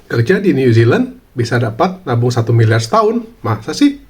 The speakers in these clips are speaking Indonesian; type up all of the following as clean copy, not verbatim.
Kerja di New Zealand bisa dapat nabung 1 miliar setahun. Masa sih?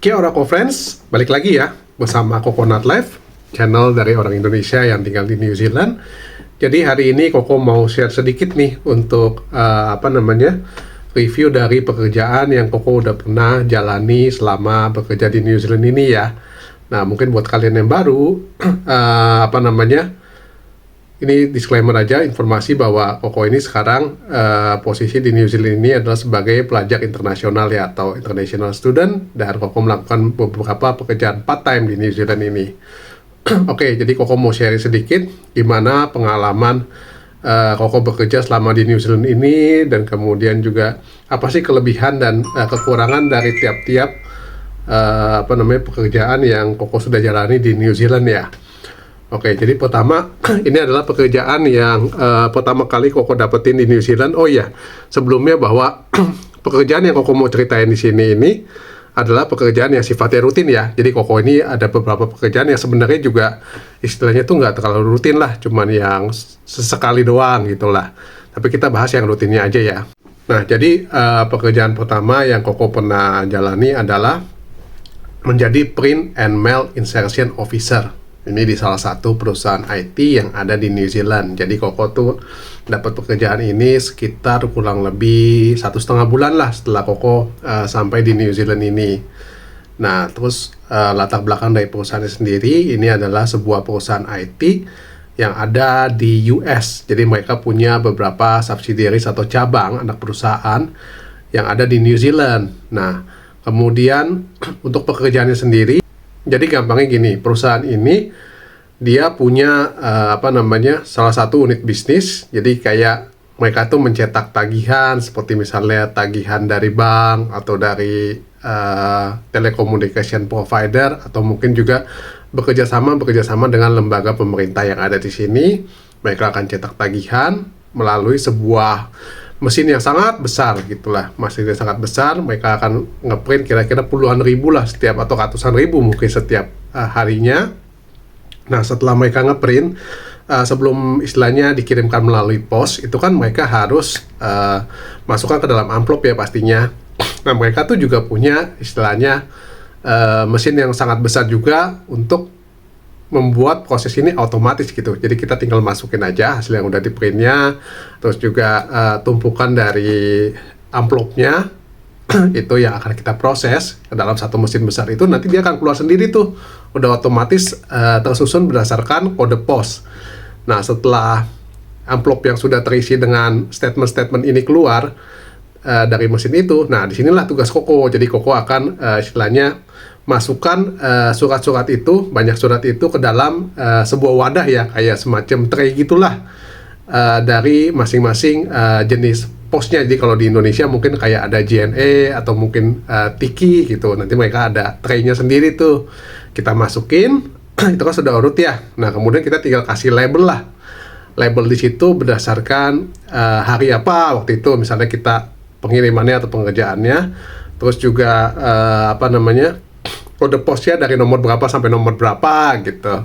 Oke, Oracle Friends, balik lagi ya bersama Coconut Life, channel dari orang Indonesia yang tinggal di New Zealand. Jadi hari ini Koko mau share sedikit nih untuk review dari pekerjaan yang Koko udah pernah jalani selama bekerja di New Zealand ini ya. Nah, mungkin buat kalian yang baru, ini disclaimer aja, informasi bahwa Koko ini sekarang posisi di New Zealand ini adalah sebagai pelajar internasional ya, atau international student, dan Koko melakukan beberapa pekerjaan part-time di New Zealand ini. Oke, jadi Koko mau share sedikit gimana pengalaman Koko bekerja selama di New Zealand ini, dan kemudian juga apa sih kelebihan dan kekurangan dari tiap-tiap pekerjaan yang Koko sudah jalani di New Zealand ya. Oke, jadi pertama, ini adalah pekerjaan yang pertama kali Koko dapetin di New Zealand. Oh iya, sebelumnya bahwa pekerjaan yang Koko mau ceritain di sini ini adalah pekerjaan yang sifatnya rutin ya. Jadi Koko ini ada beberapa pekerjaan yang sebenarnya juga istilahnya tuh nggak terlalu rutin lah, cuman yang sesekali doang gitu lah. Tapi kita bahas yang rutinnya aja ya. Nah, jadi pekerjaan pertama yang Koko pernah jalani adalah menjadi Print and Mail Insertion Officer. Ini di salah satu perusahaan IT yang ada di New Zealand. Jadi Koko tuh dapat pekerjaan ini sekitar kurang lebih 1,5 bulan lah setelah Koko sampai di New Zealand ini. Nah, terus latar belakang dari perusahaannya sendiri, ini adalah sebuah perusahaan IT yang ada di US. Jadi mereka punya beberapa subsidiaries atau cabang anak perusahaan yang ada di New Zealand. Nah, kemudian untuk pekerjaannya sendiri, jadi gampangnya gini, perusahaan ini dia punya salah satu unit bisnis. Jadi kayak mereka tuh mencetak tagihan seperti misalnya tagihan dari bank atau dari telecommunication provider, atau mungkin juga bekerja sama dengan lembaga pemerintah yang ada di sini. Mereka akan cetak tagihan melalui sebuah mesin yang sangat besar gitulah, mesin yang sangat besar. Mereka akan ngeprint kira-kira puluhan ribu lah setiap, atau ratusan ribu mungkin setiap harinya. Nah, setelah mereka ngeprint, sebelum istilahnya dikirimkan melalui pos, itu kan mereka harus masukkan ke dalam amplop ya pastinya. Nah, mereka tuh juga punya istilahnya mesin yang sangat besar juga untuk membuat proses ini otomatis gitu. Jadi kita tinggal masukin aja hasil yang udah di printnya, terus juga tumpukan dari amplopnya itu yang akan kita proses ke dalam satu mesin besar itu. Nanti dia akan keluar sendiri tuh, udah otomatis tersusun berdasarkan kode pos. Nah, setelah amplop yang sudah terisi dengan statement-statement ini keluar dari mesin itu, nah disinilah tugas Koko. Jadi Koko akan istilahnya masukkan surat-surat itu, banyak surat itu ke dalam sebuah wadah ya, kayak semacam tray gitulah, dari masing-masing jenis posnya. Jadi kalau di Indonesia mungkin kayak ada JNE atau mungkin Tiki gitu, nanti mereka ada tray-nya sendiri tuh, kita masukin. Itu kan sudah urut ya. Nah, kemudian kita tinggal kasih label lah, label di situ berdasarkan hari apa waktu itu, misalnya kita pengirimannya atau pengerjaannya, terus juga kode posnya dari nomor berapa sampai nomor berapa gitu.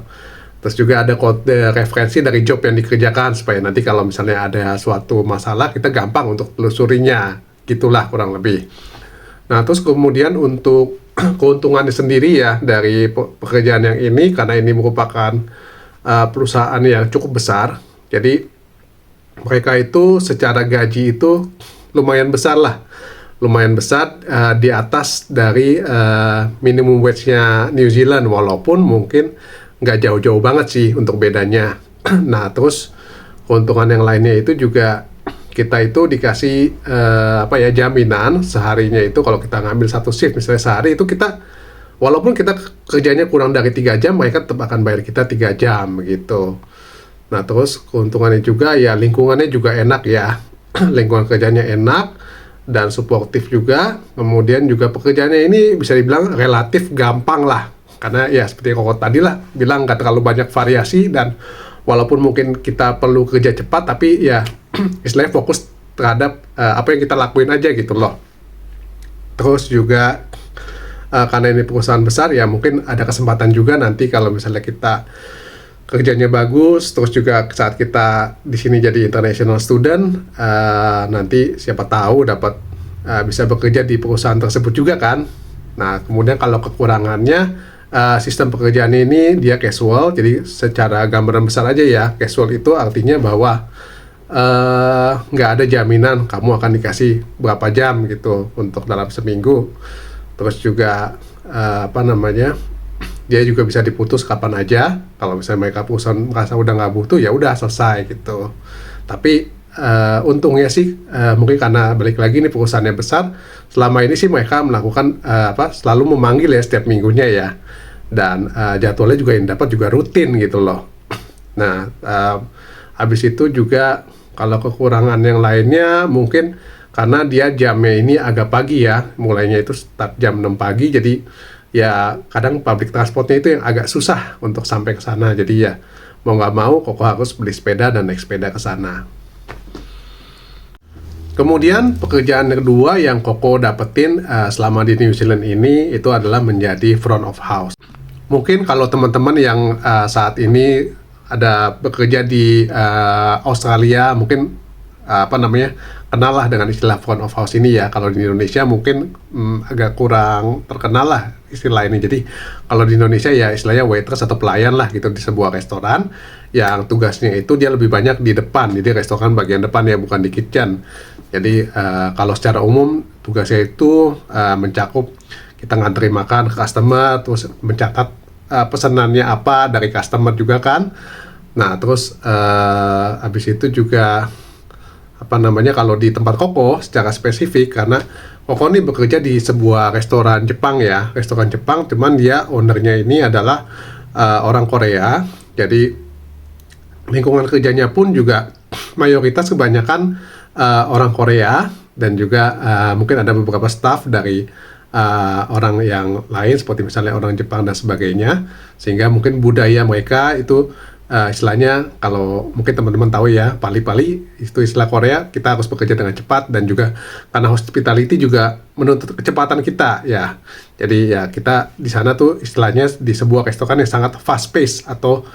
Terus juga ada kode referensi dari job yang dikerjakan, supaya nanti kalau misalnya ada suatu masalah kita gampang untuk telusurinya, gitulah kurang lebih. Nah, terus kemudian untuk keuntungannya sendiri ya dari pekerjaan yang ini, karena ini merupakan perusahaan yang cukup besar, jadi mereka itu secara gaji itu lumayan besar lah, lumayan besar, di atas dari minimum wage-nya New Zealand, walaupun mungkin nggak jauh-jauh banget sih untuk bedanya. Nah, terus keuntungan yang lainnya itu juga kita itu dikasih jaminan seharinya itu. Kalau kita ngambil satu shift misalnya sehari itu, kita walaupun kita kerjanya kurang dari 3 jam, mereka tetap akan bayar kita 3 jam gitu. Nah, terus keuntungannya juga ya lingkungannya juga enak ya. Lingkungan kerjanya enak, dan suportif juga. Kemudian juga pekerjaannya ini bisa dibilang relatif gampang lah, karena ya seperti Koko tadi lah bilang nggak terlalu banyak variasi, dan walaupun mungkin kita perlu kerja cepat tapi ya istilahnya fokus terhadap apa yang kita lakuin aja gitu loh. Terus juga karena ini perusahaan besar ya mungkin ada kesempatan juga nanti kalau misalnya kita kerjanya bagus, terus juga saat kita di sini jadi international student, nanti siapa tahu dapat bisa bekerja di perusahaan tersebut juga kan. Nah, kemudian kalau kekurangannya, sistem pekerjaan ini dia casual, jadi secara gambaran besar aja ya, casual itu artinya bahwa nggak ada jaminan kamu akan dikasih berapa jam gitu untuk dalam seminggu. Terus juga dia juga bisa diputus kapan aja. Kalau misalnya mereka perusahaan merasa udah nggak butuh, ya udah selesai gitu. Tapi untungnya sih mungkin karena balik lagi nih perusahaannya besar, selama ini sih mereka melakukan selalu memanggil ya setiap minggunya ya. Dan jadwalnya juga yang dapat juga rutin gitu loh. Nah, habis itu juga kalau kekurangan yang lainnya mungkin karena dia jamnya ini agak pagi ya, mulainya itu start jam 6 pagi, jadi ya kadang public transportnya itu yang agak susah untuk sampai ke sana. Jadi ya mau nggak mau Koko harus beli sepeda dan naik sepeda ke sana. Kemudian pekerjaan kedua yang Koko dapetin selama di New Zealand ini itu adalah menjadi front of house. Mungkin kalau teman-teman yang saat ini ada bekerja di Australia mungkin kenal lah dengan istilah front of house ini ya. Kalau di Indonesia mungkin agak kurang terkenal lah istilah ini. Jadi kalau di Indonesia ya istilahnya waitress atau pelayan lah gitu di sebuah restoran, yang tugasnya itu dia lebih banyak di depan. Jadi restoran bagian depan ya, bukan di kitchen. Jadi kalau secara umum tugasnya itu mencakup kita ngantri makan ke customer, terus mencatat pesanannya apa dari customer juga kan. Nah terus habis itu juga kalau di tempat Koko secara spesifik, karena Koko ini bekerja di sebuah restoran Jepang ya, restoran Jepang, cuman dia ownernya ini adalah orang Korea. Jadi lingkungan kerjanya pun juga mayoritas kebanyakan orang Korea, dan juga mungkin ada beberapa staff dari orang yang lain seperti misalnya orang Jepang dan sebagainya, sehingga mungkin budaya mereka itu istilahnya, kalau mungkin teman-teman tahu ya, pali-pali itu istilah Korea, kita harus bekerja dengan cepat, dan juga karena hospitality juga menuntut kecepatan kita ya. Jadi ya kita di sana tuh istilahnya di sebuah restoran yang sangat fast pace atau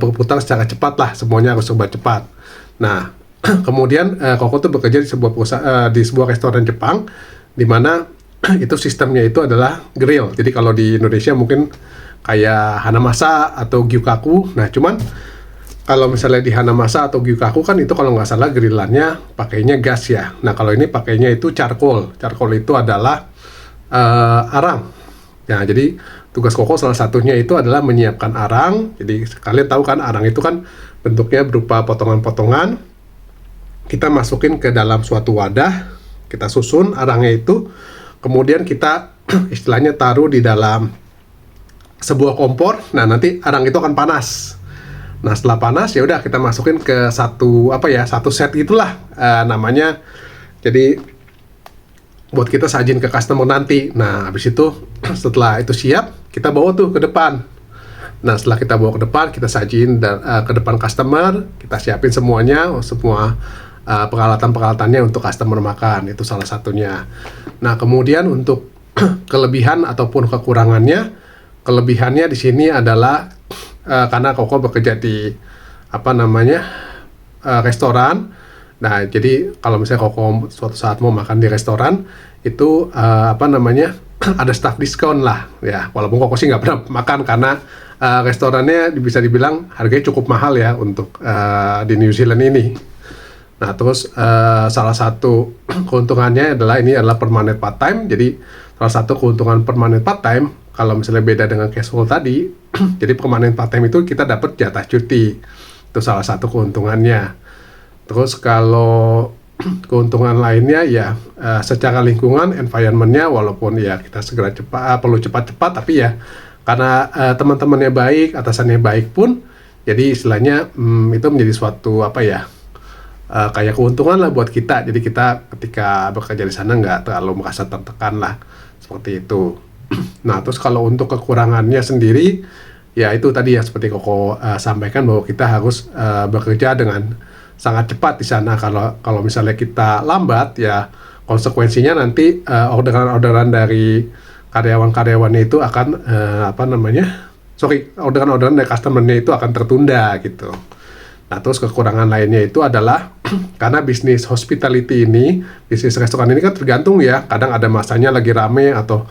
berputar secara cepat lah, semuanya harus serba cepat. Nah kemudian Koko tuh bekerja di sebuah perusahaan di sebuah restoran Jepang, di mana itu sistemnya itu adalah grill. Jadi kalau di Indonesia mungkin kayak Hanamasa atau Gyukaku. Nah, cuman kalau misalnya di Hanamasa atau Gyukaku kan itu kalau nggak salah grillannya pakainya gas ya. Nah, kalau ini pakainya itu charcoal. Charcoal itu adalah arang. Nah, jadi tugas Koko salah satunya itu adalah menyiapkan arang. Jadi kalian tahu kan arang itu kan bentuknya berupa potongan-potongan. Kita masukin ke dalam suatu wadah, kita susun arangnya itu, kemudian kita istilahnya taruh di dalam sebuah kompor. Nah nanti arang itu akan panas. Nah setelah panas ya udah kita masukin ke satu set gitulah namanya. Jadi buat kita sajin ke customer nanti. Nah habis itu setelah itu siap, kita bawa tuh ke depan. Nah setelah kita bawa ke depan, kita sajin ke depan customer, kita siapin semuanya, semua peralatan-peralatannya untuk customer makan. Itu salah satunya. Nah kemudian untuk kelebihan ataupun kekurangannya, kelebihannya di sini adalah karena Koko bekerja di restoran. Nah, jadi kalau misalnya Koko suatu saat mau makan di restoran itu ada staff diskon lah ya. Walaupun Koko sih nggak pernah makan karena restorannya bisa dibilang harganya cukup mahal ya untuk di New Zealand ini. Nah, terus salah satu keuntungannya ini adalah permanent part time. Jadi salah satu keuntungan permanent part time, kalau misalnya beda dengan casual tadi, jadi permanent part time itu kita dapat jatah cuti. Itu salah satu keuntungannya. Terus kalau keuntungan lainnya ya secara lingkungan, environment-nya, walaupun ya kita perlu cepat-cepat, tapi ya karena teman-temannya baik, atasannya baik pun, jadi istilahnya itu menjadi suatu kayak keuntungan lah buat kita. Jadi kita ketika bekerja di sana nggak terlalu merasa tertekan lah, seperti itu. Nah, terus kalau untuk kekurangannya sendiri, ya itu tadi ya seperti Koko sampaikan bahwa kita harus bekerja dengan sangat cepat di sana. Kalau misalnya kita lambat, ya konsekuensinya nanti orderan-orderan dari karyawan-karyawannya itu akan orderan-orderan dari customer-nya itu akan tertunda gitu. Nah, terus kekurangan lainnya itu adalah karena bisnis hospitality ini, bisnis restoran ini kan tergantung ya, kadang ada masanya lagi rame atau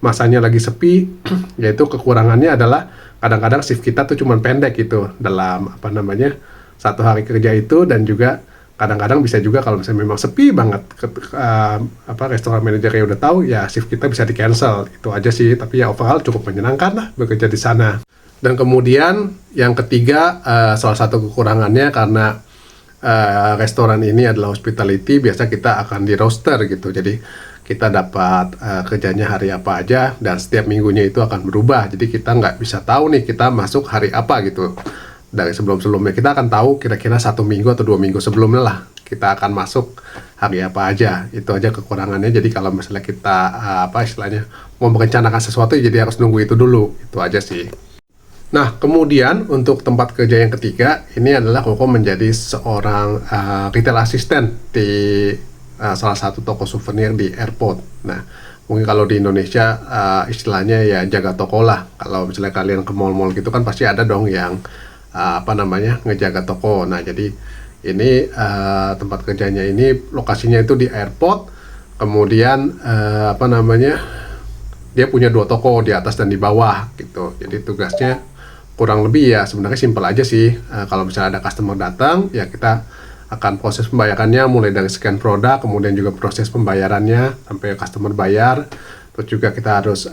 masanya lagi sepi, yaitu kekurangannya adalah kadang-kadang shift kita tuh cuman pendek gitu dalam satu hari kerja itu, dan juga kadang-kadang bisa juga kalau misalnya memang sepi banget, restoran manajernya udah tahu ya shift kita bisa di cancel, itu aja sih. Tapi ya overall cukup menyenangkan lah bekerja di sana. Dan kemudian yang ketiga, salah satu kekurangannya karena restoran ini adalah hospitality, biasa kita akan di roster gitu. Jadi kita dapat kerjanya hari apa aja, dan setiap minggunya itu akan berubah. Jadi kita nggak bisa tahu nih kita masuk hari apa gitu. Dari sebelum-sebelumnya kita akan tahu kira-kira 1 minggu atau 2 minggu sebelumnya lah kita akan masuk hari apa aja. Itu aja kekurangannya. Jadi kalau misalnya kita mau merencanakan sesuatu, jadi harus nunggu itu dulu. Itu aja sih. Nah, kemudian untuk tempat kerja yang ketiga, ini adalah Koko menjadi seorang retail assistant di salah satu toko souvenir di airport. Nah, mungkin kalau di Indonesia istilahnya ya jaga toko lah. Kalau misalnya kalian ke mall-mall gitu kan pasti ada dong yang ngejaga toko. Nah, jadi ini tempat kerjanya ini lokasinya itu di airport. Kemudian dia punya 2 toko di atas dan di bawah gitu. Jadi tugasnya kurang lebih ya sebenarnya simpel aja sih. Kalau misalnya ada customer datang, ya kita akan proses pembayarannya mulai dari scan produk, kemudian juga proses pembayarannya sampai customer bayar. Terus juga kita harus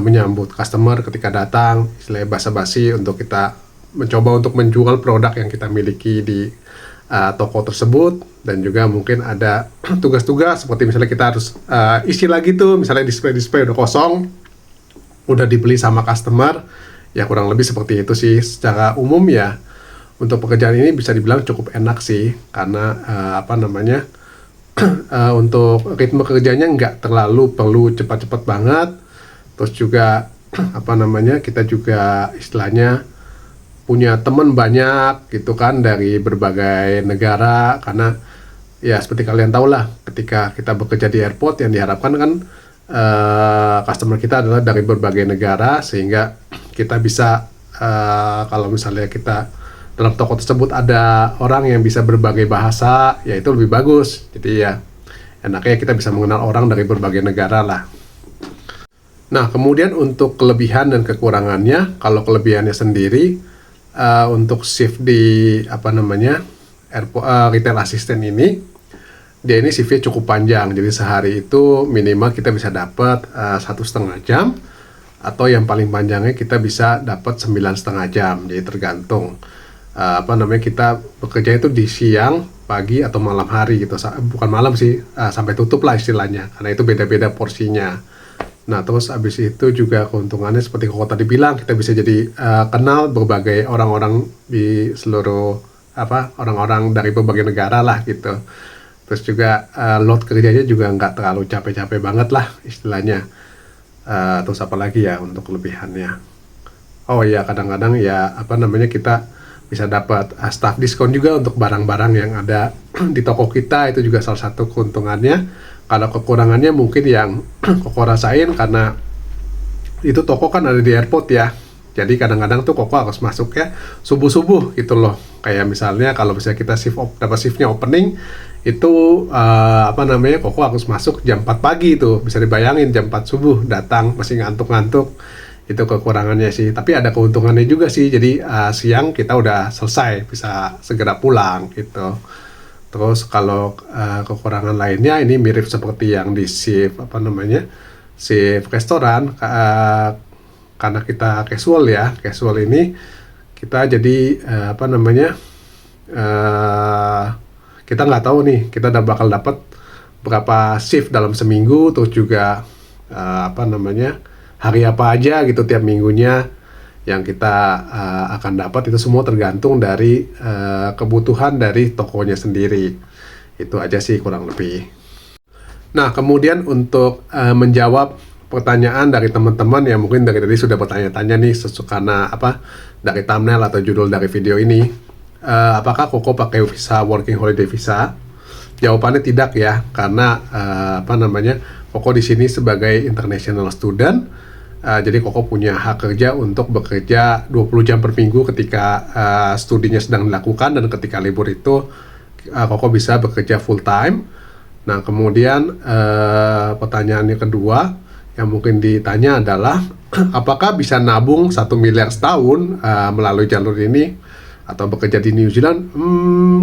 menyambut customer ketika datang, istilahnya basa-basi untuk kita mencoba untuk menjual produk yang kita miliki di toko tersebut. Dan juga mungkin ada tugas-tugas seperti misalnya kita harus isi lagi tuh, misalnya display udah kosong, udah dibeli sama customer. Ya kurang lebih seperti itu sih. Secara umum ya untuk pekerjaan ini bisa dibilang cukup enak sih, karena untuk ritme kerjanya nggak terlalu perlu cepat-cepat banget. Terus juga kita juga istilahnya punya teman banyak gitu kan dari berbagai negara, karena ya seperti kalian tahu lah ketika kita bekerja di airport yang diharapkan kan customer kita adalah dari berbagai negara, sehingga kita bisa kalau misalnya kita dalam toko tersebut ada orang yang bisa berbagai bahasa, ya itu lebih bagus. Jadi ya enaknya kita bisa mengenal orang dari berbagai negara lah. Nah, kemudian untuk kelebihan dan kekurangannya, kalau kelebihannya sendiri untuk shift di retail assistant ini, dia ini shiftnya cukup panjang. Jadi sehari itu minimal kita bisa dapat 1,5 jam, atau yang paling panjangnya kita bisa dapat 9,5 jam. Jadi tergantung kita bekerja itu di siang, pagi, atau malam hari gitu. Bukan malam sih, sampai tutup lah istilahnya, karena itu beda-beda porsinya. Nah, terus abis itu juga keuntungannya seperti Koko tadi bilang, kita bisa jadi kenal berbagai orang-orang di seluruh orang-orang dari berbagai negara lah gitu. Terus juga load kerjanya juga nggak terlalu capek-capek banget lah istilahnya. Terus apa lagi ya untuk kelebihannya? Oh ya, kadang-kadang ya kita bisa dapat staff diskon juga untuk barang-barang yang ada di toko kita. Itu juga salah satu keuntungannya. Kalau kekurangannya mungkin yang Koko rasain, karena itu toko kan ada di airport ya. Jadi kadang-kadang tuh Koko harus masuk ya subuh-subuh gitu loh. Kayak misalnya kalau misalnya kita dapat shiftnya opening, itu Koko harus masuk jam 4 pagi tuh. Bisa dibayangin jam 4 subuh datang masih ngantuk-ngantuk. Itu kekurangannya sih. Tapi ada keuntungannya juga sih. Jadi siang kita udah selesai, bisa segera pulang gitu. Terus kalau kekurangan lainnya ini mirip seperti yang di shift shift restoran, karena kita casual ya. Casual ini kita jadi kita nggak tahu nih kita udah bakal dapat berapa shift dalam seminggu, terus juga hari apa aja gitu tiap minggunya. yang kita akan dapat itu semua tergantung dari kebutuhan dari tokonya sendiri. Itu aja sih kurang lebih. Nah, kemudian untuk menjawab pertanyaan dari teman-teman yang mungkin dari tadi sudah bertanya-tanya nih karena dari thumbnail atau judul dari video ini, apakah Koko pakai visa working holiday visa? Jawabannya tidak ya, karena Koko di sini sebagai international student. Jadi Koko punya hak kerja untuk bekerja 20 jam per minggu ketika studinya sedang dilakukan, dan ketika libur itu Koko bisa bekerja full time. Nah, kemudian pertanyaannya kedua yang mungkin ditanya adalah apakah bisa nabung 1 miliar setahun melalui jalur ini atau bekerja di New Zealand?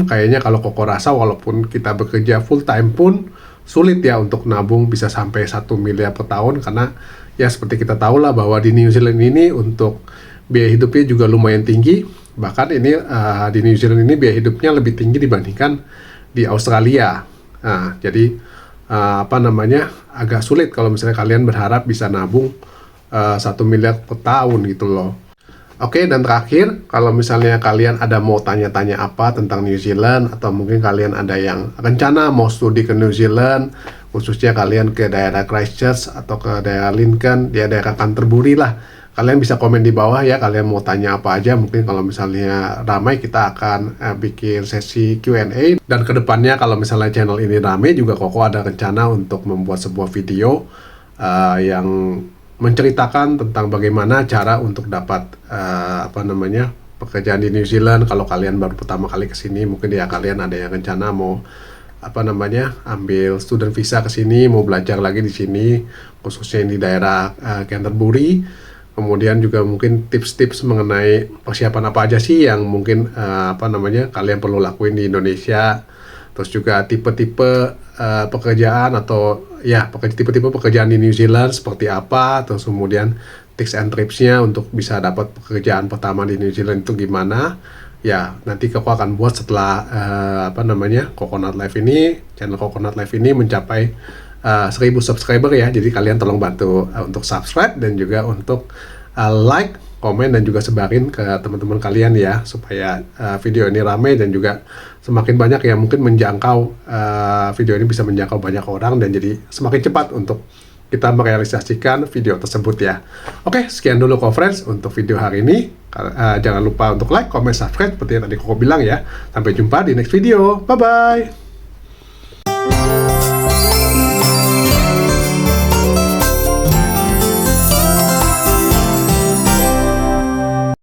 Kayaknya kalau Koko rasa walaupun kita bekerja full time pun sulit ya untuk nabung bisa sampai 1 miliar per tahun, karena ya seperti kita tahu lah bahwa di New Zealand ini untuk biaya hidupnya juga lumayan tinggi. Bahkan ini di New Zealand ini biaya hidupnya lebih tinggi dibandingkan di Australia. Nah, jadi agak sulit kalau misalnya kalian berharap bisa nabung 1 miliar per tahun gitu loh. Oke, dan terakhir, kalau misalnya kalian ada mau tanya-tanya apa tentang New Zealand, atau mungkin kalian ada yang rencana mau studi ke New Zealand, khususnya kalian ke daerah Christchurch atau ke daerah Lincoln, di daerah Canterbury lah, kalian bisa komen di bawah ya, kalian mau tanya apa aja. Mungkin kalau misalnya ramai, kita akan bikin sesi Q&A, dan kedepannya kalau misalnya channel ini ramai juga, Koko ada rencana untuk membuat sebuah video yang menceritakan tentang bagaimana cara untuk dapat pekerjaan di New Zealand. Kalau kalian baru pertama kali ke sini, mungkin ya kalian ada yang rencana mau ambil student visa ke sini, mau belajar lagi di sini, khususnya di daerah Canterbury. Kemudian juga mungkin tips-tips mengenai persiapan apa aja sih yang mungkin kalian perlu lakuin di Indonesia. Terus juga tipe-tipe pekerjaan atau ya tipe-tipe pekerjaan di New Zealand seperti apa. Terus kemudian tips and tripsnya untuk bisa dapat pekerjaan pertama di New Zealand itu gimana. Ya, nanti Koko akan buat setelah Coconut Life ini, channel Coconut Life ini mencapai 1000 subscriber ya. Jadi kalian tolong bantu untuk subscribe dan juga untuk like, komen, dan juga sebarin ke teman-teman kalian ya, supaya video ini ramai dan juga semakin banyak yang mungkin menjangkau, video ini bisa menjangkau banyak orang dan jadi semakin cepat untuk kita merealisasikan video tersebut ya. Oke, sekian dulu friends untuk video hari ini. Jangan lupa untuk like, comment, subscribe seperti yang tadi Koko bilang ya. Sampai jumpa di next video. Bye-bye.